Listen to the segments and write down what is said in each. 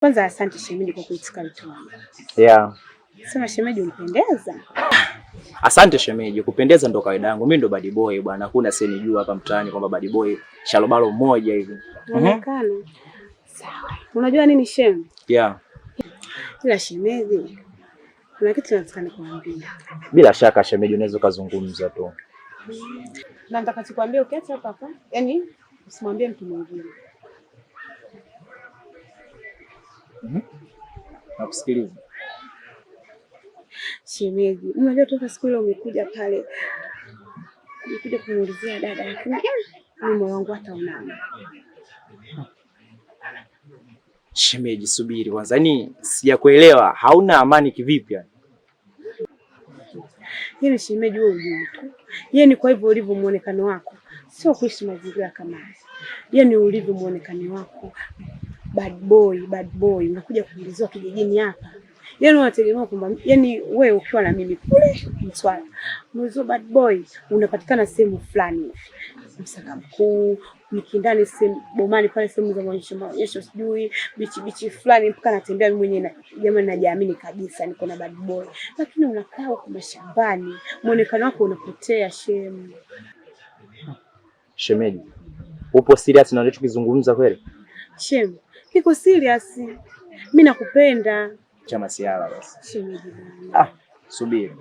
Kwanza asante shemeji kwa kuitika wito wangu. Yeah. Sema shemeji unipendeza. Asante shemeji, kupendeza ndo kawaida yangu. Mimi ndo bad boy bwana. Hakuna senijua hapa mtaani kwamba bad boy shalobalo mmoja hivi. Unaonekana. Sawa. Unajua nini shem? Yeah. Ila shemeji, kuna kitu nataka nikuambie. Bila shaka shemeji, unaweza kuzungumza tu. Na nataka tukwambie ukiacha hapa. Yaani usimwambie mtu mwingine. Nakusikiliza. Shemeji, unajua toka siku ile umekuja pale. Umekuja kuniulizia dada, lakini mimi moyo wangu hata unaona. Shemeji, subiri kwanza. Yaani sijakuelewa, hauna amani kivipi yani? Yeye shemeji wewe ujue tu. Yeye ni kwa hivyo ulivyo muonekano wako. Sio kuishi mazingira kama haya. Yeye ni ulivyo muonekano wako. Bad boy. Unakuja kuulizwa kijijini hapa. Yaani unategemea kwamba yani wewe ukiwa na mimi kule Mtwara. Mwezo bad boy unapatikana sehemu fulani hivi. Msaka Mkuu, Mikindani, sehemu Bomani pale, sehemu za maonyesho sijui bichi fulani, mpaka natembea mimi mwenyewe jamani, najiamini kabisa niko na bad boy. Lakini unakaa huko mashambani, muonekano wako unapotea shemu. Shemeji, upo serious na unachokizungumza kweli? Shemu, niko serious. Mimi nakupenda. Chama siala basi. Shemeji. Subiri.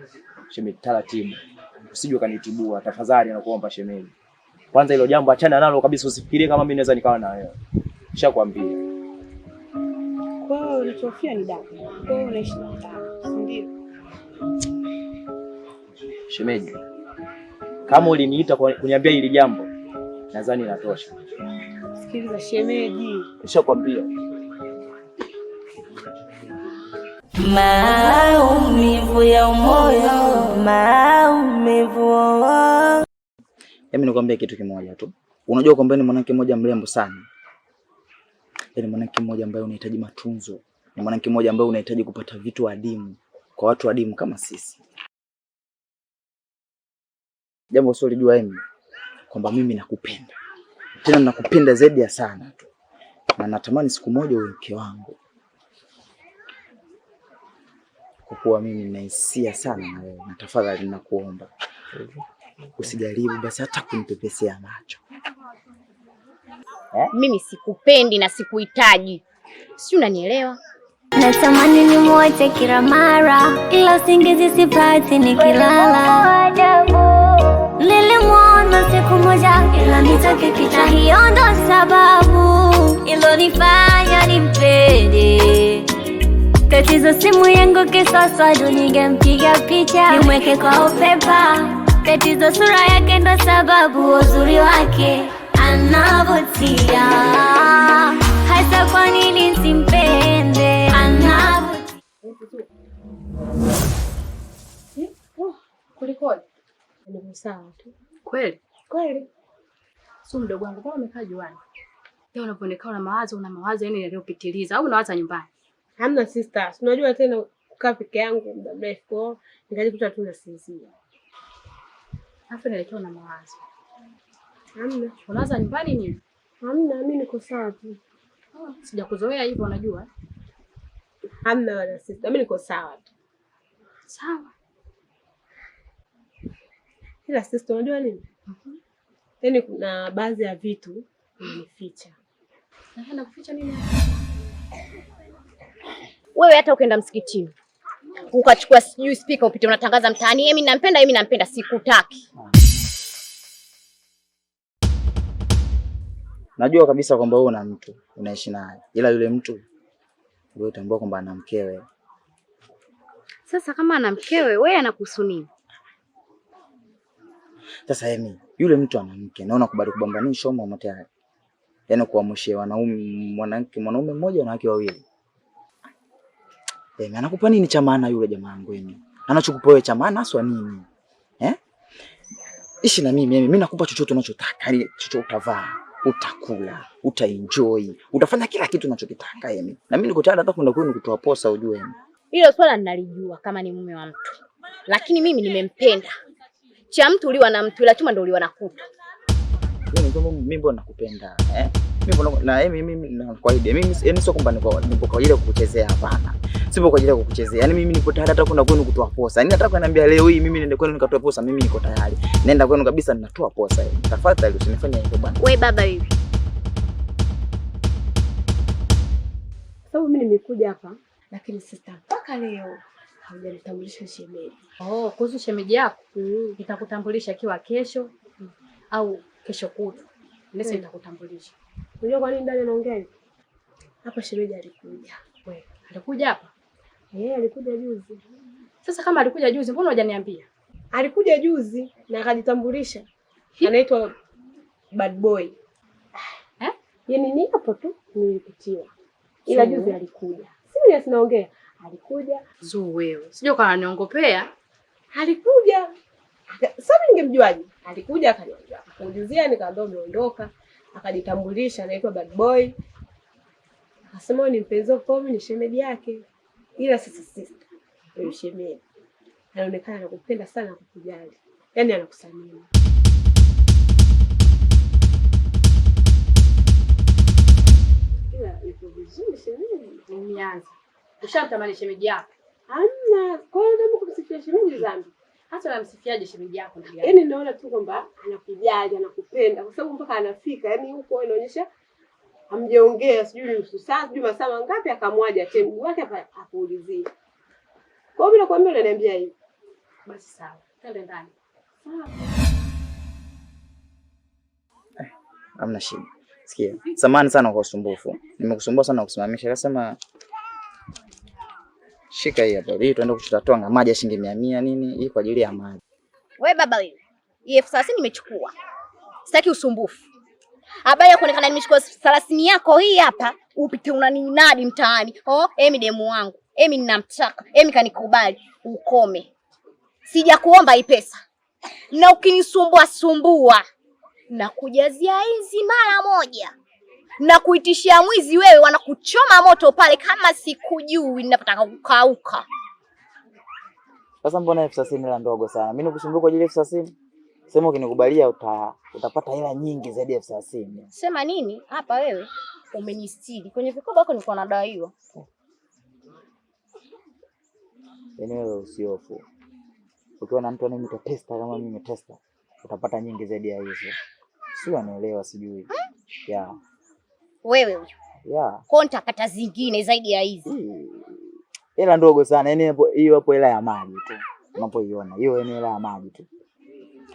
Shemeji, taratibu. Usije ukanitibua tafadhali, nakuomba shemeji. Kwanza hilo jambo achana nalo kabisa, usifikirie kama mimi naweza nikawa na wewe. Nishakwambia. Kwa hiyo unachofia ni dada. Kwa hiyo unaishi na dada. Ndio. Shemeji, kama uliniita kuniambia hili jambo, nadhani inatosha. Sikiliza shemeji. Nishakwambia. Maumivu ya moyo, maumivu. Mimi nikwambia kitu kimoja tu. Unajua kwamba ni mwanamke mmoja mrembo sana. Ni mwanamke mmoja ambaye unahitaji matunzo. Ni mwanamke mmoja ambaye unahitaji kupata vitu adimu kwa watu adimu kama sisi. Jambo sio lijua Emi kwamba mimi nakupenda. Tena nakupenda zaidi ya sana tu. Na natamani siku moja uwe mke wangu. Kwa kuwa mimi nina hisia sana na wewe, na tafadhali ninakuomba usijaribu basi hata kunipepesea macho. Mimi sikupendi na sikuhitaji. Si unanielewa? Natamani nimwote kila mara, ila usingizi sipati nikilala. Nilimwona siku moja, ila nitake picha, hiyo ndo sababu ilonifanya nimpende. Tatizo simu yangu kisasa, ningempiga picha nimweke kwa upepa. Tatizo sura yake ndo sababu, uzuri wake anavutia. Hasa kwa nini simpende? Anavutia. Kulikoni? Ni sawa tu. Kweli? Kweli. Sio mdogo wangu, kama umekaa juani. Leo unapoonekana una mawazo yani yaliyopitiliza au unawaza nyumbani? Hamna sister. Unajua tena kukaa peke yangu muda mrefu, nikajikuta tu nasinzia. Afa nilikuwa na mawazo. Hamna. Unawaza nyumbani nini? Hamna, mimi niko sawa tu. Sijakuzoea hivyo unajua. Hamna wala sister. Mimi niko sawa tu. Sawa. Ila sister unajua nini? Yaani kuna baadhi ya vitu unanificha. Na kuficha nini? Wewe hata ukaenda msikitini ukachukua sijui speaker upite unatangaza mtaani, mimi nampenda, sikutaki. Najua kabisa kwamba wewe una mtu unaishi naye, ila yule mtu wewe tambua kwamba ana mkewe. Sasa kama ana mkewe, wewe anakuhusu nini? Sasa yule mtu ana mke, naona kubali kubambanisha au tayari. Yaani kuamshia mwanaume mmoja na wanawake wawili. Anakupa nini cha maana yule jamaa wangu yeye? Anachokupa wewe cha maana aswa nini? Ishi na mimi nakupa chochote unachotaka. Yaani chochote utavaa, utakula, utaenjoy, utafanya kila kitu unachokitaka yeye. Na mimi niko tayari hata kwenda kwenu kutoa posa ujue yeye. Hilo swala ninalijua kama ni mume wa mtu. Lakini mimi nimempenda. Cha mtu uliwa na mtu, ila chuma ndio uliwa na kutu. Mimi mbona nakupenda, Mimi na kwa hiyo mimi yani sio kwamba nipo kwa ajili ya kukuchezea, hapana. Sipo kwa ajili ya kukuchezea. Yaani mimi nipo tayari hata kwenda kwenu kutoa posa. Yaani nataka kuniambia leo hii mimi niende kwenu nikatoa posa, mimi niko tayari. Nenda kwenu kabisa ninatoa posa. Tafadhali usinifanye hivyo bwana. Wewe baba hivi. Sababu mimi nimekuja hapa lakini sister mpaka leo haujanitambulisha shemeji. Kuhusu shemeji yako nitakutambulisha kiwa kesho au kesho kutu. Ndio nitakutambulisha. Unajua kwa nini ndani anaongea hivi? Hapa shemeji alikuja. Wewe, alikuja hapa? Alikuja juzi. Sasa kama alikuja juzi, mbona hujaniambia? Alikuja juzi na akajitambulisha. Anaitwa Bad Boy. Yaani ni hapo tu nilipitiwa. Ila juzi alikuja. Serious naongea. Alikuja. Wewe. Sijui kama aniongopea. Alikuja. Sasa ningemjuaje? Alikuja akaniambia. Akujuzia nikaambia umeondoka. Akajitambulisha anaitwa Bad Boy. Akasema ni mpenzi wako, ni shemeji yake. Ila sasa sister, ni shemeji. Anaonekana anakupenda sana, kukujali. Yaani anakusamini. Ila ipo vizuri shemeji. Umeanza. Ushamtamani shemeji yako? Hamna. Kwa hiyo ndio kumsifia shemeji dhambi. Hata namsifiaje shemeji yako ndio? Yaani naona tu kwamba anakujali, anakupenda kwa sababu mpaka anafika. Yaani huko inaonyesha hamjaongea sijui nusu saa, sijui masaa mangapi akamwaja mguu wake hapa akuulizie. Kwa hiyo mimi nakwambia unaniambia hivi. Basi sawa. Twende ndani. Sawa. Hamna shida. Sikia. Samahani sana kwa usumbufu. Nimekusumbua sana kusimamisha. Akasema shika hii hapa. Hii tuende kuchota maji ya shilingi 100 nini? Hii kwa ajili ya maji. Wewe baba wewe. Hii 30 nimechukua. Sitaki usumbufu. Habari ya kuonekana nimechukua 30 yako hii hapa, upite unaninadi mtaani. Emi demu wangu. Emi ninamtaka. Emi kanikubali. Ukome. Sija kuomba hii pesa. Na ukinisumbua na kujazia hizi mara moja. Na kuitishia mwizi wewe wanakuchoma moto pale kama sikujui ninapotaka kukauka. Sasa mbona 30 la ndogo sana? Mimi nikusumbua kwa ajili ya 30. Sema ukinikubalia utapata hela nyingi zaidi ya 30. Sema nini? Hapa wewe umenistiri. Kwenye vikoba wako nilikuwa nadaiwa. Yaani wewe usiofu. Ukiwa na mtu anayeita testa kama mimi testa, utapata nyingi zaidi ya hizo. Sio anaelewa sijui. Wewe huyo. Kwa nitapata zingine zaidi ya hizi. Hela ndogo sana. Yaani hiyo hapo hela ya maji tu. Unapoiona hiyo ni hela ya maji tu.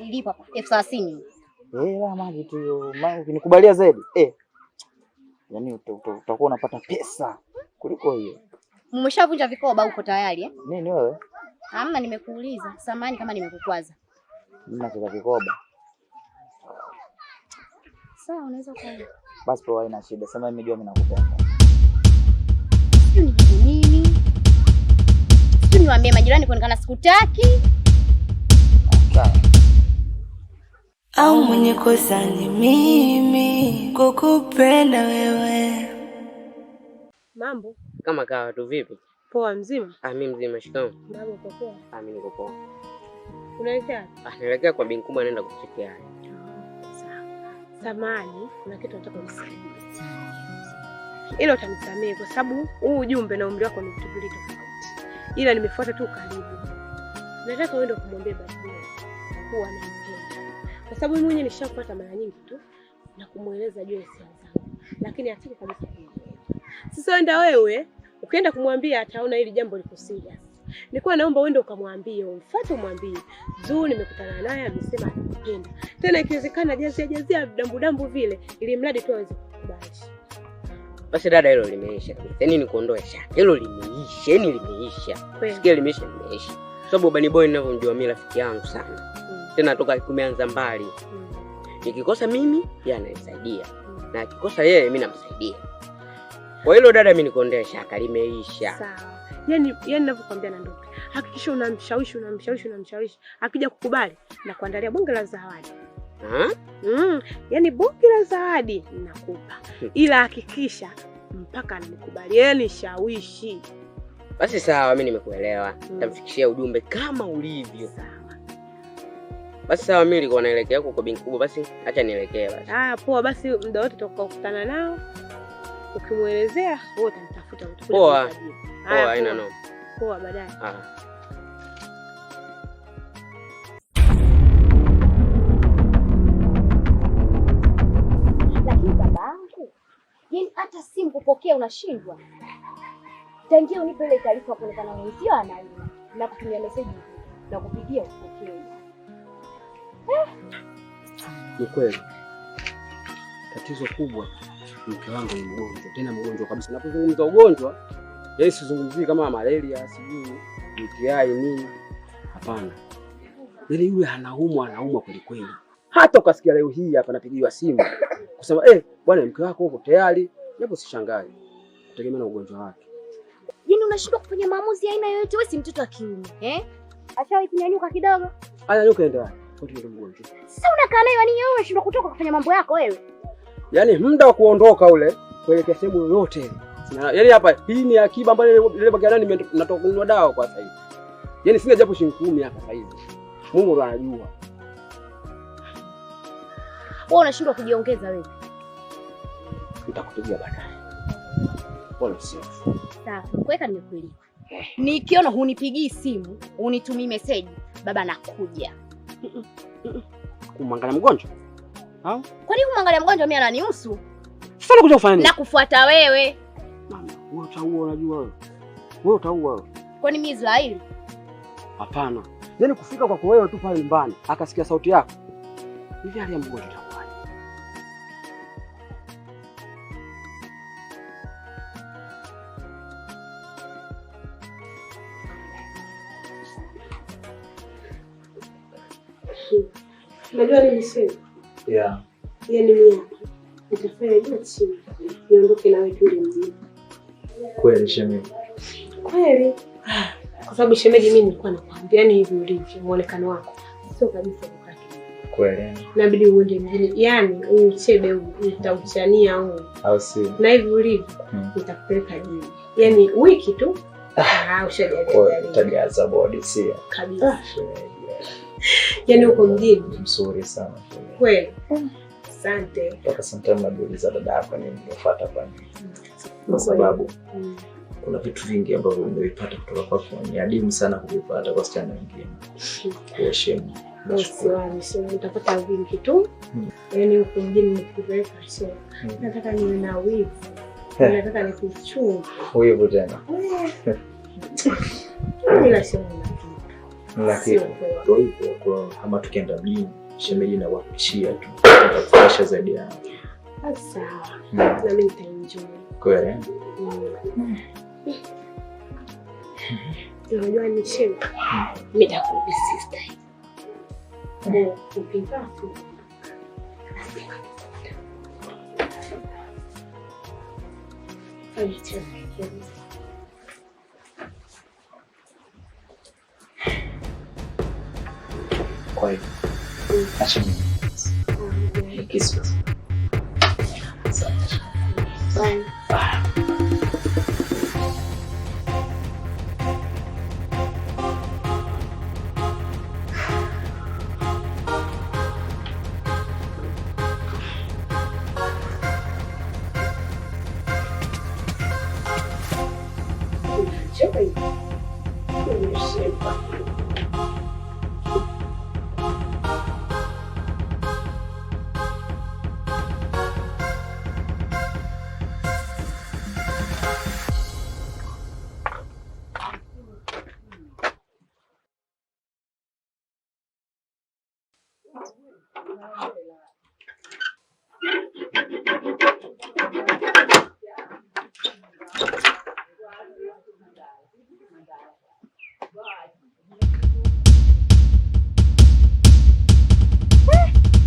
Ilipa hapa 30. Hela ya maji tu hiyo. Ukinikubalia zaidi, yaani utakuwa unapata pesa kuliko hiyo. Mmeshavunja vikoba uko tayari Nini wewe? Hamna, nimekuuliza. Samahani kama nimekukwaza. Mimi nacheza vikoba. Sawa, unaweza kwenda. Basi poa, haina shida. Sema nimejua mimi nakupenda. Nini? Sio niwaambie majirani kuonekana sikutaki. Sawa. Au mwenye kosa ni mimi kukupenda wewe. Mambo kama kawa tu. Vipi? Poa. Mzima? Mimi mzima. Shikamoo. Mambo poa. Mimi niko poa. Unaelekea? Naelekea kwa binti kubwa, naenda kuchekia. Sawa. Samahani, kuna kitu nataka unisaidie. Ila utanisamehe kwa sababu huu ujumbe na umri wako ni vitu viwili tofauti. Ila nimefuata tu karibu. Nataka uende kumwambia Bad Boy kuwa nampenda. Kwa sababu mimi mwenyewe nishafuata mara nyingi tu na kumueleza juu ya hisia zangu. Lakini hataki kabisa kunielewa. Sasa enda wewe, ukienda kumwambia ataona hili jambo liko serious. Nilikuwa naomba uende ukamwambie, umfuate umwambie. Zuu nimekutana naye amesema anakupenda. Tena ikiwezekana jazia dambu vile ili mradi tu aweze kukubali. Basi dada, hilo limeisha. Yaani nikuondoe shaka. Hilo limeisha, yaani limeisha. Sikia limeisha. Sababu Bad Boy ninavyomjua mimi rafiki yangu sana. Tena toka tumeanza mbali. Nikikosa mimi, yeye ananisaidia. Na akikosa yeye, mimi namsaidia. Kwa hilo dada, mimi nikuondoe shaka, limeisha. Sawa. Yaani ninavyokuambia na ndoto. Hakikisha unamshawishi. Akija kukubali na kuandalia bonge la zawadi. Yaani bonge la zawadi ninakupa. Ila hakikisha mpaka anikubali. Yaani shawishi. Basi sawa, mimi nimekuelewa. Nitamfikishia ujumbe kama ulivyo. Sawa. Basi sawa, mimi nilikuwa naelekea huko kwa benki kubwa, basi acha nielekee basi. Poa, basi muda wote tutakutana nao. Ukimuelezea wewe utanitafuta utakuja. Poa. Poa, haina noma. Poa, baadaye. Lakini babangu, yaani hata simu kupokea unashindwa. Tangia unipe ile taarifa kuonekana mwenzio anaina na kutumia message na kupigia upokee. Ni kweli. Tatizo kubwa mke wangu ni mgonjwa, tena mgonjwa kabisa. Napozungumza ugonjwa, yeye sizungumzii kama malaria, sijui UTI nini. Hapana. Yaani yule anaumwa kweli kweli. Hata ukasikia leo hii hapa napigiwa simu kusema bwana mke wako uko tayari, japo sishangai. Kutegemea na ugonjwa wake. Yaani unashindwa kufanya maamuzi aina yoyote, wewe si mtoto wa kiume, Ashawahi kunyanyuka kidogo? Anyanyuka ende wapi? Kwa nini mgonjwa? Sasa unakaa naye yani wewe unashindwa kutoka kufanya mambo yako wewe. Yaani muda wa kuondoka ule kuelekea sehemu yoyote. Yaani hapa hii ni akiba ambayo ile baki ndani natoka kununua dawa kwa sasa hivi. Yaani sina japo shilingi 10 hapa sasa hivi. Mungu ndo anajua. Wewe unashindwa kujiongeza wewe. Nitakupigia baadaye. Pole sana. Sawa, kuweka nimekuelewa. Nikiona hunipigii simu, unitumii message, baba nakuja. Kumwangalia mgonjwa? Kwa nini kumwangalia mgonjwa mimi ananihusu? Sasa unakuja kufanya nini? Nakufuata wewe. Mama, wewe utaua unajua wewe. Wewe utaua wewe. Kwani mimi Israeli? Hapana. Yaani kufika kwako wewe tu pale nyumbani, akasikia sauti yako. Hivi hali ya mgonjwa itakuwaje? Unajua nini niseme? Yeah. Yaani mimi nitafanya juu chini. Niondoke na wewe kule mjini. Kweli shemeji. Kweli. Kwa sababu shemeji mimi nilikuwa nakwambia yani hivi ulivyo muonekano wako. Sio kabisa kukaki. Kweli. Inabidi uende mjini. Yaani uchebe utauchania huu. Au si? Na hivi ulivyo nitakupeleka jini. Yaani wiki tu. Ushajalia. Utajaza body sio? Kabisa. Yaani uko mjini mzuri sana. Kweli. Asante. Toka sometime najiuliza dada yako nini nimefuata kwa nini? Kwa sababu kuna vitu vingi ambavyo umevipata kutoka kwako, ni adimu sana kuvipata kwa wasichana wengine. Kuheshimu. Nashukuru sana. Utapata vingi tu. Yaani uko mjini nikupeleka sio. Nataka niwe na wivu. Nataka nikuchunge. Wivu tena. Bila sio lakini ndio hivyo kwa kama tukienda mjini shemeji na kuhakikishia tu tutafurahisha zaidi yao. Sawa. Na mimi nitaenjoy. Kweli. Unajua ni shemeji. Mimi nitakupa sister. Ukipata tu. Kwa hiyo acha mimi kisu. Bye.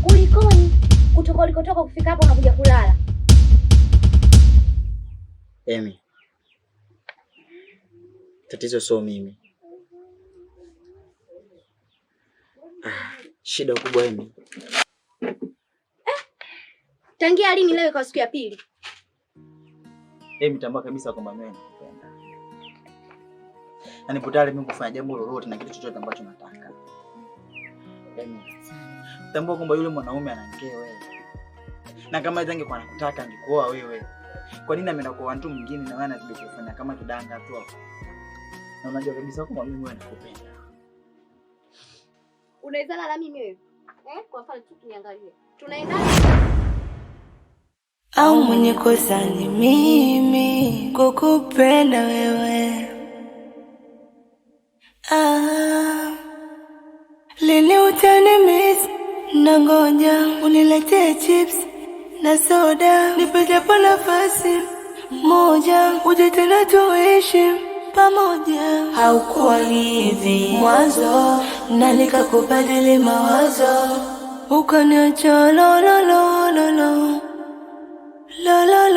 Kulikoni? Kutoka ulikotoka kufika hapa unakuja kulala. Emi, tatizo sio mimi. Shida kubwa Emi. Tangia lini leo kwa siku ya pili? Emi, tambua kabisa kwamba mimi nakupenda. Na nipo tayari mimi kufanya jambo lolote na kitu chochote ambacho nataka. Yaani tambua kwamba yule mwanaume ana mke wewe. Na kama yeye angekuwa anakutaka angekuoa wewe. Kwa nini ameenda kwa mtu mwingine na wewe anazidi kufanya kama kidanga tu hapo? Na unajua kabisa kwamba mimi wewe nakupenda. Unaizana na mimi wewe? Kwa mfano tu niangalie. Tunaenda au mwenye kosa ni mimi kukupenda wewe. Lini utanimiss? Nangoja uniletee chips na soda, nipe japo nafasi moja, uje tena tuishi pamoja. Haukuwa hivi mwanzo na nikakubadili mawazo, ukaniacha lo lo lo lo lo lo lo lo.